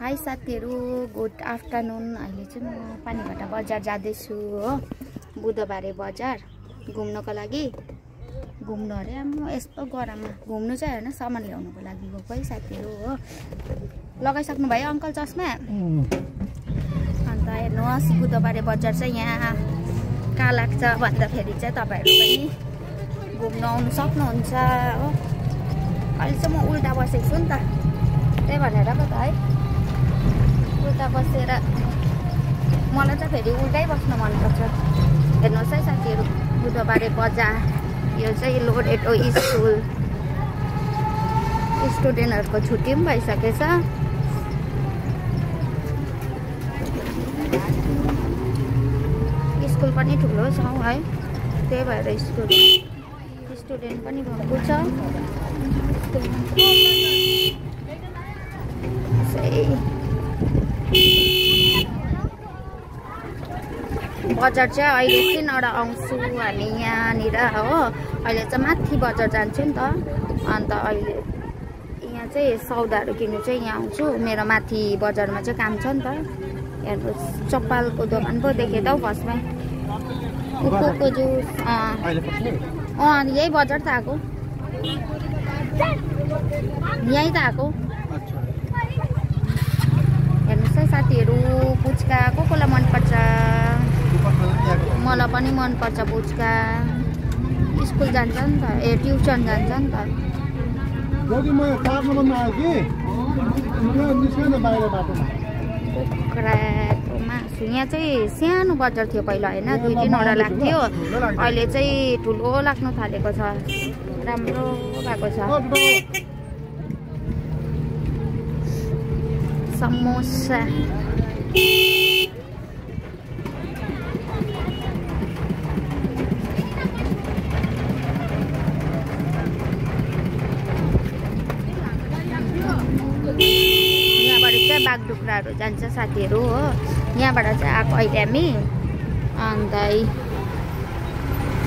High साथीहरू, good afternoon. अहिले चाहिँ म पानीघाटा बजार जाँदैछु हो, बुधबारे बजार घुम्नको लागि। घुम्नु अरे म यस्तो गरममा घुम्नु चाहिँ होइन, सामान ल्याउनुको लागि गएको है साथीहरू हो। लगाइसक्नु भयो अङ्कल चस्मा? अन्त हेर्नुहोस् बुधबारे बजार चाहिँ यहाँ कहाँ लाग्छ भन्दाखेरि चाहिँ तपाईँहरू पनि घुम्न आउनु सक्नुहुन्छ हो। अहिले चाहिँ म उल्टा बसेको छु नि त, त्यही भनेर पो त है, उल्टा बसेर मलाई चाहिँ फेरि उल्टै बस्न मनपर्छ। हेर्नुहोस् है साथीहरू, बुधबारे बजार यो चाहिँ लोरेटो स्कुल, स्टुडेन्टहरूको छुट्टी पनि भइसकेछ। स्कुल पनि ठुलो छ है, त्यही भएर स्टुडेन्ट पनि भएको छ। बजार चाहिँ अहिले 3 आउँछु हामी यहाँनिर हो। अहिले चाहिँ माथि बजार जान्छु नि त, अन्त अहिले यहाँ चाहिँ सौदाहरू किन्नु चाहिँ यहाँ आउँछु। मेरो माथि बजारमा चाहिँ काम छ नि त। हेर्नुहोस् चप्पलको दोकान पो देखेँ त हौ फर्स्टमै, उखुको जुस। यही बजार त आएको, यहीँ त आएको। हेर्नुहोस् है साथीहरू, पुच्का कसलाई मनपर्छ? मलाई पनि मनपर्छ पुच्का। स्कुल जान्छ नि त, ट्युसन जान्छ नि त। कुखुराको मासु यहाँ चाहिँ सानो बजार थियो पहिला होइन, 2-3 लाग्थ्यो। अहिले चाहिँ ठुलो लाग्नु थालेको छ, राम्रो भएको छ। समोसा बागडुग्राहरू जान्छ साथीहरू हो। यहाँबाट चाहिँ आएको अहिले हामी। अन्त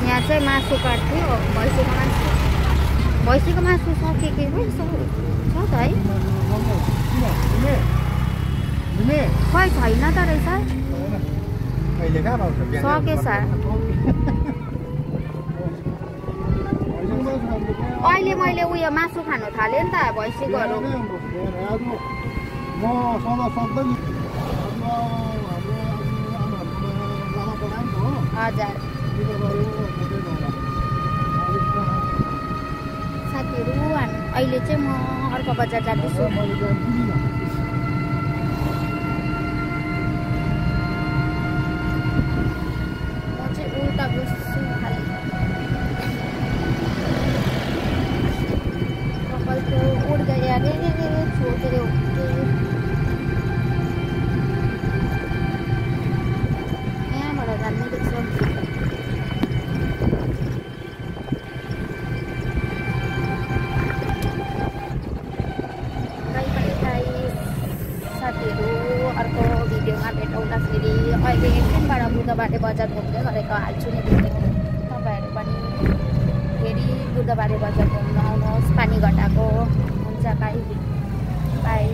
यहाँ चाहिँ मासु काट्थ्यो, भैँसीको मासु सकेको छ त है, खै छैन त रहेछ, सकेछ। अहिले मैले उयो मासु खानु थालेँ नि त भैँसीकोहरू। हजुर साथीहरू, अहिले चाहिँ म अर्को बजार जाँदैछु। म चाहिँ उल्टा बस्छु खालि, कपालको उड गयो अरे छोडेर यहाँबाट जान्ने रहेछ। साथीहरू, अर्को भिडियोमा भेटौँदाखेरि अहिले एकछिनबाट बुधबारे बजार घुम्दै गरेको हाल्छु नि भिडियो। तपाईँहरू पनि फेरि बुधबारे बजार घुम्न आउनुहोस् पानीघाटाको। हुन्छ, बाई बाई।